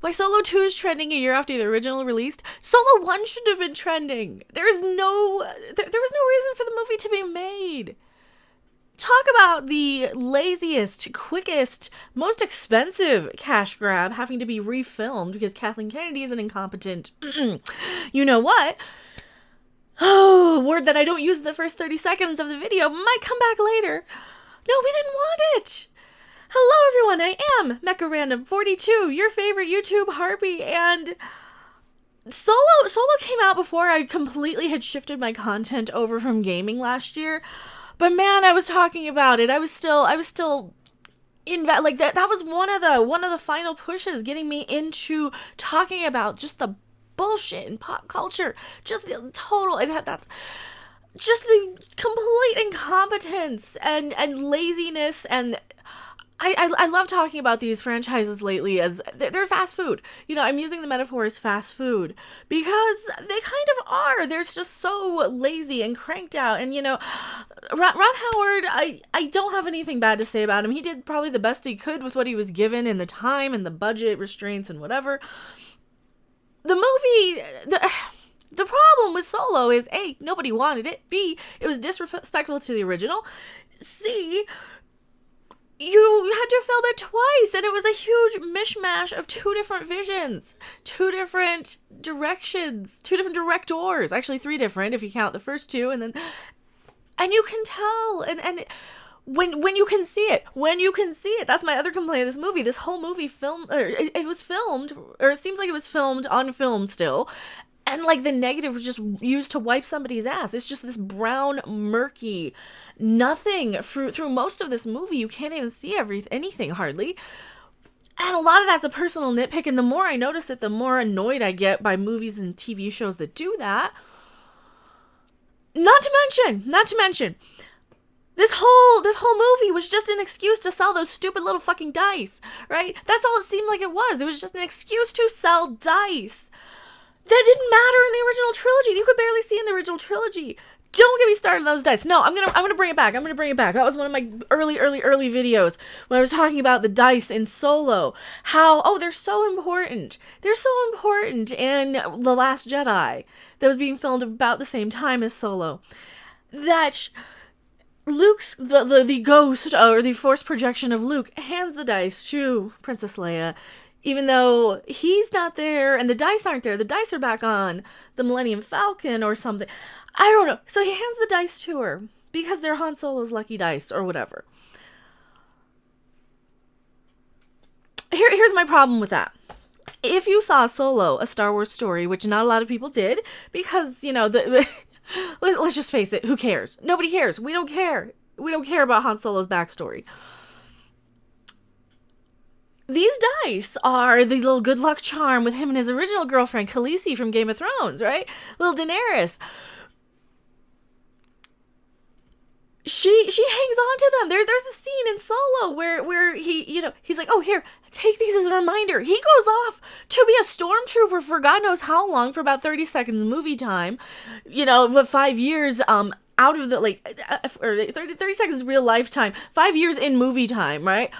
Why Solo 2 is trending a year after the original released? Solo 1 should have been trending. There was no reason for the movie to be made. Talk about the laziest, quickest, most expensive cash grab having to be refilmed because Kathleen Kennedy is an incompetent you know what? Oh, word that I don't use in the first 30 seconds of the video might come back later. No, we didn't want it. Hello everyone, I am Mecha Random 42, your favorite YouTube harpy, and Solo came out before I completely had shifted my content over from gaming last year. But man, I was talking about it. I was still in that, like that was one of the final pushes getting me into talking about just the bullshit in pop culture. Just the total, that's just the complete incompetence and laziness. And I love talking about these franchises lately as they're fast food. You know, I'm using the metaphor as fast food because they kind of are. They're just so lazy and cranked out. And, you know, Ron Howard, I don't have anything bad to say about him. He did probably the best he could with what he was given in the time and the budget restraints and whatever. The movie, the problem with Solo is A, nobody wanted it. B, it was disrespectful to the original. C, you had to film it twice, and it was a huge mishmash of two different visions, two different directions, two different directors, actually three different if you count the first two, and you can tell, and when you can see it, that's my other complaint of this movie. This whole movie it was filmed, or it seems like it was filmed on film still, and like the negative was just used to wipe somebody's ass. It's just this brown, murky nothing through most of this movie. You can't even see anything hardly. And a lot of that's a personal nitpick, and the more I notice it, the more annoyed I get by movies and TV shows that do that. Not to mention, this whole movie was just an excuse to sell those stupid little fucking dice, right? That's all it seemed like it was. It was just an excuse to sell dice. That didn't matter in the original trilogy. You could barely see in the original trilogy. Don't get me started on those dice. No, I'm gonna bring it back. That was one of my early videos when I was talking about the dice in Solo. How, they're so important. They're so important in The Last Jedi that was being filmed about the same time as Solo. That Luke's, the ghost, or the force projection of Luke, hands the dice to Princess Leia, even though he's not there and the dice aren't there. The dice are back on the Millennium Falcon or something. I don't know. So he hands the dice to her because they're Han Solo's lucky dice or whatever. Here's my problem with that. If you saw Solo, a Star Wars story, which not a lot of people did, because, you know, let's just face it, who cares? Nobody cares. We don't care. We don't care about Han Solo's backstory. These dice are the little good luck charm with him and his original girlfriend, Khaleesi from Game of Thrones, right? Little Daenerys. She hangs on to them. There's a scene in Solo where he's like, oh, here, take these as a reminder. He goes off to be a stormtrooper for God knows how long, for about 30 seconds movie time. You know, but 5 years out of the, or 30 seconds real lifetime. 5 years in movie time, right?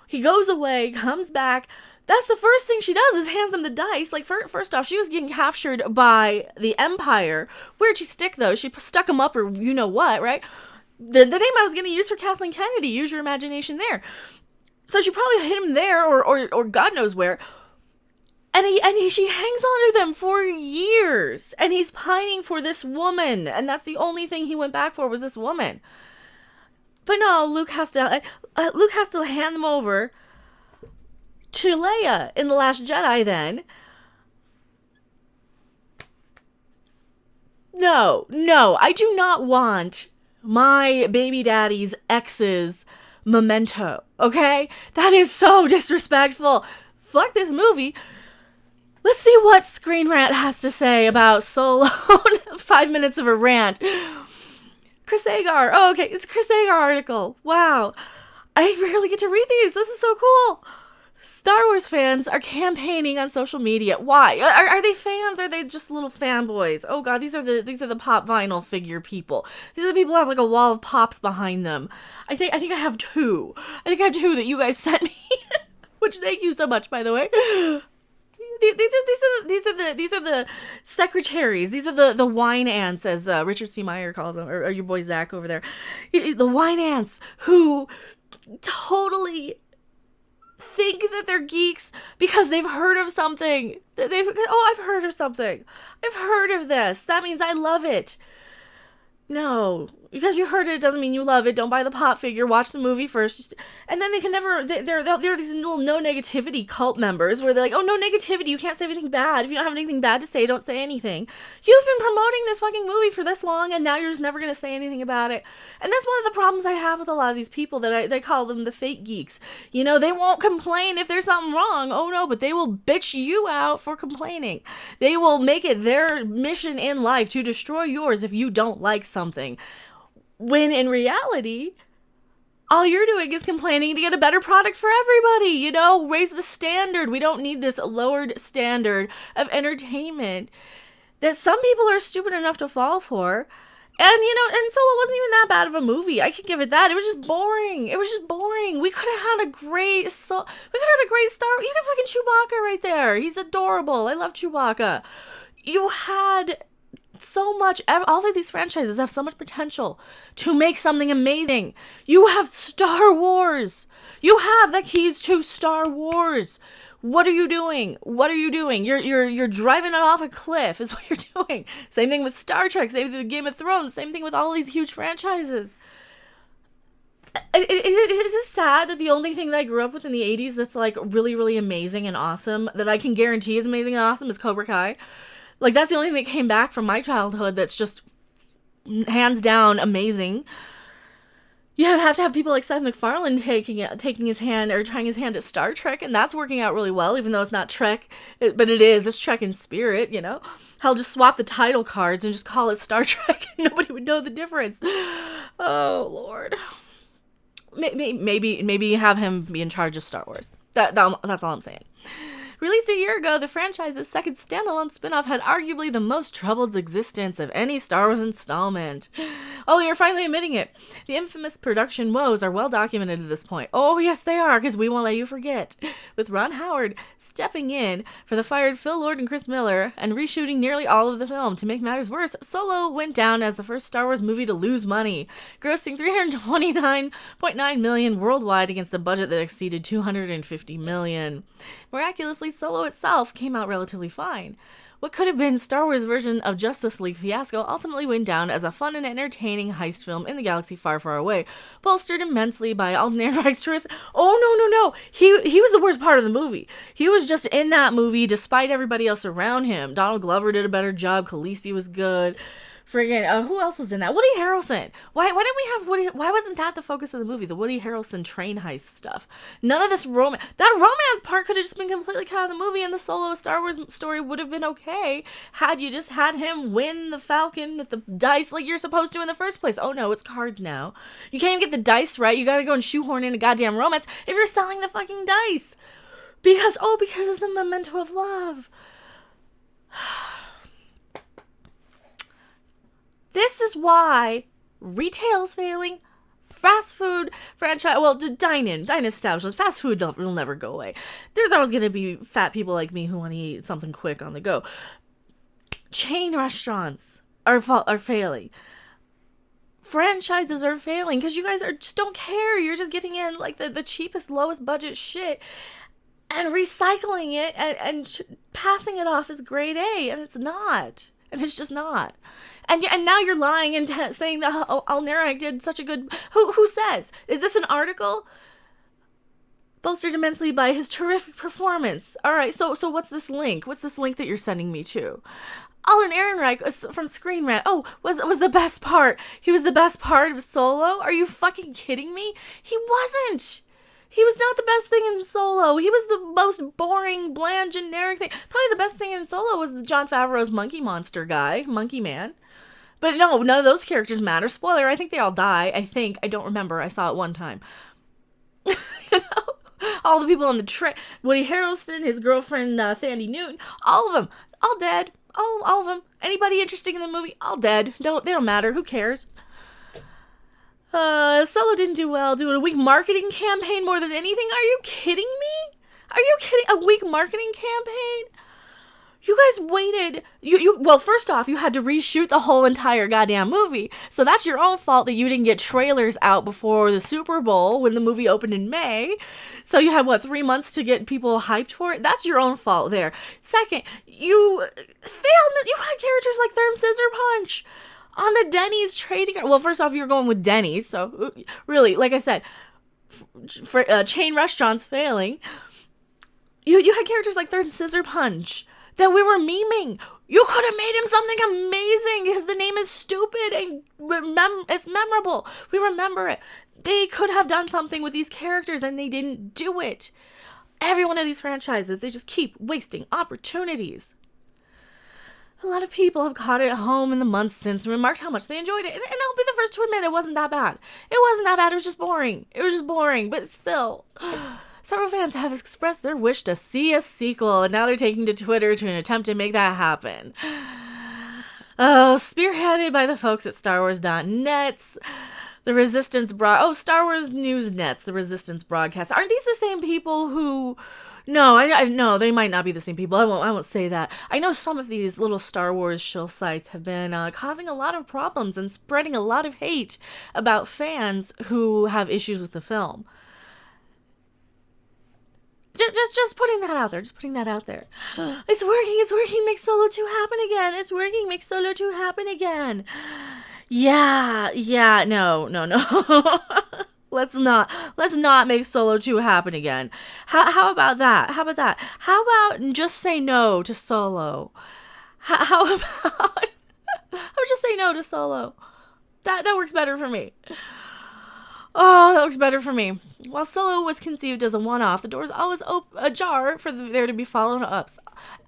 He goes away, comes back. That's the first thing she does is hands him the dice. Like, first off, she was getting captured by the Empire. Where'd she stick those? She stuck them up or you know what, right? The name I was going to use for Kathleen Kennedy. Use your imagination there. So she probably hit him there or God knows where. And she hangs on to them for years. And he's pining for this woman. And that's the only thing he went back for was this woman. But no, Luke has to hand them over to Leia in The Last Jedi then. No, I do not want my baby daddy's ex's memento, okay? That is so disrespectful. Fuck this movie. Let's see what Screen Rant has to say about Solo. 5 minutes of a rant. Chris Agar. Oh, okay. It's Chris Agar article. Wow. I rarely get to read these. This is so cool. Star Wars fans are campaigning on social media. Why? Are they fans? Or are they just little fanboys? Oh god, these are the pop vinyl figure people. These are the people who have like a wall of pops behind them. I think I have two. I think I have two that you guys sent me. Which, thank you so much, by the way. These are the secretaries. These are the wine ants, as Richard C. Meyer calls them, or your boy Zach over there. The wine ants who totally think that they're geeks because they've heard of something. I've heard of something. I've heard of this. That means I love it. No, because you heard it doesn't mean you love it. Don't buy the pop figure. Watch the movie first. And then they can never. They're these little no negativity cult members where they're like, oh, no negativity. You can't say anything bad. If you don't have anything bad to say, don't say anything. You've been promoting this fucking movie for this long, and now you're just never gonna say anything about it. And that's one of the problems I have with a lot of these people that they call them the fake geeks. You know, they won't complain if there's something wrong. Oh no, but they will bitch you out for complaining. They will make it their mission in life to destroy yours if you don't like something. When in reality, all you're doing is complaining to get a better product for everybody, you know? Raise the standard. We don't need this lowered standard of entertainment that some people are stupid enough to fall for. And, you know, and Solo wasn't even that bad of a movie. I can give it that. It was just boring. We could have had a great Star. You got fucking Chewbacca right there. He's adorable. I love Chewbacca. You had so much. All of these franchises have so much potential to make something amazing. You have Star Wars. You have the keys to Star Wars. What are you doing? You're driving it off a cliff is what you're doing. Same thing with Star Trek, same thing with Game of Thrones, same thing with all these huge franchises. It is sad that the only thing that I grew up with in the 80s that's like really, really amazing and awesome, that I can guarantee is amazing and awesome, is Cobra Kai. Like, that's the only thing that came back from my childhood that's just hands down amazing. You have to have people like Seth MacFarlane taking his hand, or trying his hand at Star Trek, and that's working out really well, even though it's not Trek, but it's Trek in spirit, you know? He'll just swap the title cards and just call it Star Trek, and nobody would know the difference. Oh, Lord. Maybe have him be in charge of Star Wars. That's all I'm saying. Released a year ago, the franchise's second standalone spin-off had arguably the most troubled existence of any Star Wars installment. Oh, you're finally admitting it. The infamous production woes are well documented at this point. Oh, yes, they are, because we won't let you forget. With Ron Howard stepping in for the fired Phil Lord and Chris Miller and reshooting nearly all of the film. To make matters worse, Solo went down as the first Star Wars movie to lose money, grossing $329.9 million worldwide against a budget that exceeded $250 million. Miraculously, Solo itself came out relatively fine. What could have been Star Wars' version of Justice League fiasco ultimately went down as a fun and entertaining heist film in the galaxy far, far away, bolstered immensely by Alden Ehrenreich's terrific... Oh, no. He was the worst part of the movie. He was just in that movie despite everybody else around him. Donald Glover did a better job. Khaleesi was good. Friggin', who else was in that? Woody Harrelson. Why didn't we have Woody? Why wasn't that the focus of the movie? The Woody Harrelson train heist stuff. None of this romance. That romance part could have just been completely cut out of the movie, and the Solo Star Wars story would have been okay had you just had him win the Falcon with the dice like you're supposed to in the first place. Oh no, it's cards now. You can't even get the dice right. You gotta go and shoehorn in a goddamn romance if you're selling the fucking dice. Because it's a memento of love. This is why retail's failing, fast food franchise, dine-in establishments, fast food will never go away. There's always going to be fat people like me who want to eat something quick on the go. Chain restaurants are failing. Franchises are failing because you guys just don't care. You're just getting in like the cheapest, lowest budget shit and recycling it and passing it off as grade A, and it's not. And it's just not. And now you're lying and saying that Alden Ehrenreich did such a good... Who says? Is this an article? Bolstered immensely by his terrific performance. All right, so what's this link? What's this link that you're sending me to? Alden Ehrenreich from Screen Rant. Oh, was the best part. He was the best part of Solo? Are you fucking kidding me? He wasn't. He was not the best thing in Solo. He was the most boring, bland, generic thing. Probably the best thing in Solo was Jon Favreau's monkey monster guy, Monkey Man. But no, none of those characters matter. Spoiler, I think they all die. I don't remember. I saw it one time. You know? All the people on the train. Woody Harrelson, his girlfriend, Thandie Newton. All of them. All dead. All of them. Anybody interesting in the movie? All dead. They don't matter. Who cares? Solo didn't do well. Doing a weak marketing campaign more than anything. Are you kidding me? Are you kidding? A weak marketing campaign? You guys waited. Well, first off, you had to reshoot the whole entire goddamn movie. So that's your own fault that you didn't get trailers out before the Super Bowl when the movie opened in May. So you had, 3 months to get people hyped for it? That's your own fault there. Second, you failed. You had characters like Therm Scissor Punch on the Denny's trading. Well, first off, you were going with Denny's. So really, like I said, for chain restaurants failing, you had characters like Therm Scissor Punch that we were memeing. You could have made him something amazing because the name is stupid and it's memorable. We remember it. They could have done something with these characters and they didn't do it. Every one of these franchises, they just keep wasting opportunities. A lot of people have caught it at home in the months since and remarked how much they enjoyed it. And I'll be the first to admit it wasn't that bad. It wasn't that bad. It was just boring. But still... Several fans have expressed their wish to see a sequel, and now they're taking to Twitter to attempt to make that happen. Oh, spearheaded by the folks at StarWars.net, the Resistance Star Wars News Nets, the Resistance broadcast. Aren't these the same people who... No, no, they might not be the same people. I won't say that. I know some of these little Star Wars shill sites have been causing a lot of problems and spreading a lot of hate about fans who have issues with the film. Just putting that out there. It's working. Make Solo 2 happen again. It's working. Make Solo 2 happen again. Yeah. No. Let's not make Solo 2 happen again. How about that? How about just say no to Solo? How about just say no to Solo? That works better for me. Oh, that looks better for me. While Solo was conceived as a one-off, the doors always ajar for there to be follow-ups.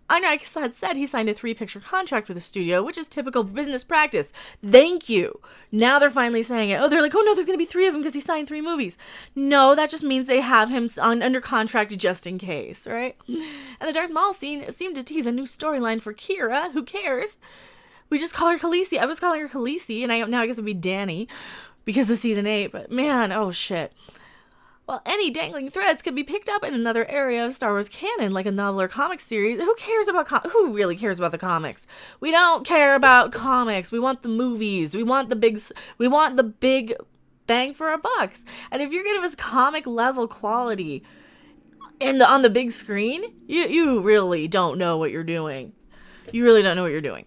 Ironix had said he signed a 3-picture contract with the studio, which is typical business practice. Thank you. Now they're finally saying it. Oh, they're like, oh no, there's going to be 3 of them because he signed 3 movies. No, that just means they have him under contract just in case, right? And the Darth Maul scene seemed to tease a new storyline for Kira. Who cares? We just call her Khaleesi. I was calling her Khaleesi, and now I guess it would be Danny. Because of season 8, but man, oh shit. Well, any dangling threads could be picked up in another area of Star Wars canon, like a novel or comic series. Who really cares about the comics? We don't care about comics. We want the movies. We want the big bang for our bucks. And if you're giving us comic level quality on the big screen, you really don't know what you're doing. You really don't know what you're doing.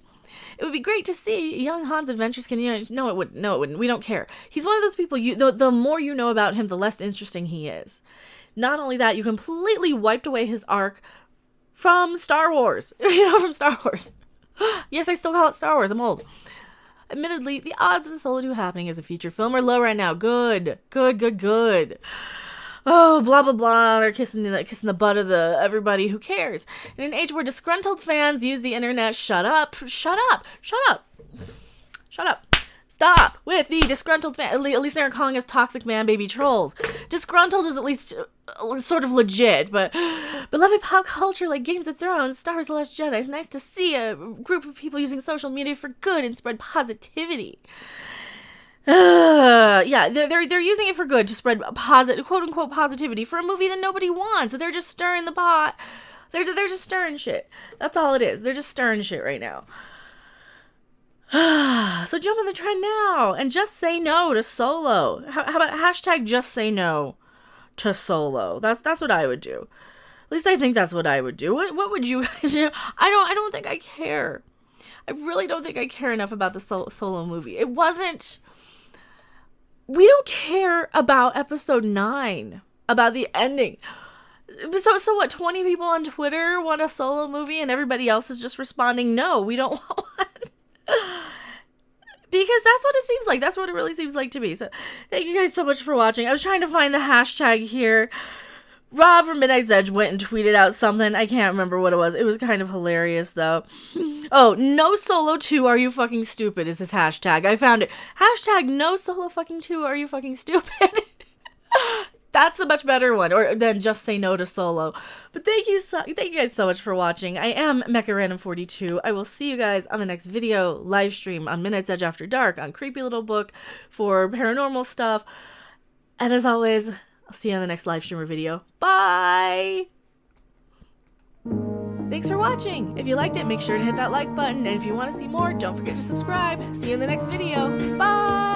It would be great to see young Han's adventures continue. No, it wouldn't. We don't care. He's one of those people, the more you know about him, the less interesting he is. Not only that, you completely wiped away his arc from Star Wars. From Star Wars. Yes, I still call it Star Wars. I'm old. Admittedly, the odds of Solo 2 happening as a feature film are low right now. Good. Oh, blah, blah, blah. They're kissing the butt of everybody who cares. In an age where disgruntled fans use the internet, shut up. Stop with the disgruntled fan. At least they're calling us toxic man baby trolls. Disgruntled is at least sort of legit, but beloved pop culture like Games of Thrones, Star Wars: The Last Jedi. It's nice to see a group of people using social media for good and spread positivity. Yeah, they're using it for good to spread quote unquote positivity for a movie that nobody wants. They're just stirring the pot. They're just stirring shit. That's all it is. They're just stirring shit right now. So jump on the trend now and just say no to Solo. How about hashtag just say no to Solo? That's what I would do. At least I think that's what I would do. What would you guys do? I don't think I care. I really don't think I care enough about the Solo movie. It wasn't. We don't care about episode 9, about the ending. So what, 20 people on Twitter want a Solo movie and everybody else is just responding, no, we don't want one. Because that's what it seems like. That's what it really seems like to me. So thank you guys so much for watching. I was trying to find the hashtag here. Rob from Midnight's Edge went and tweeted out something. I can't remember what it was. It was kind of hilarious, though. Oh, no Solo 2, are you fucking stupid is his hashtag. I found it. Hashtag no Solo fucking 2, are you fucking stupid? That's a much better one, or than just say no to Solo. But thank you guys so much for watching. I am Mecha Random 42. I will see you guys on the next video, live stream on Midnight's Edge After Dark, on Creepy Little Book for paranormal stuff. And as always, I'll see you on the next live stream or video. Bye! Thanks for watching. If you liked it, make sure to hit that like button. And if you want to see more, don't forget to subscribe. See you in the next video. Bye!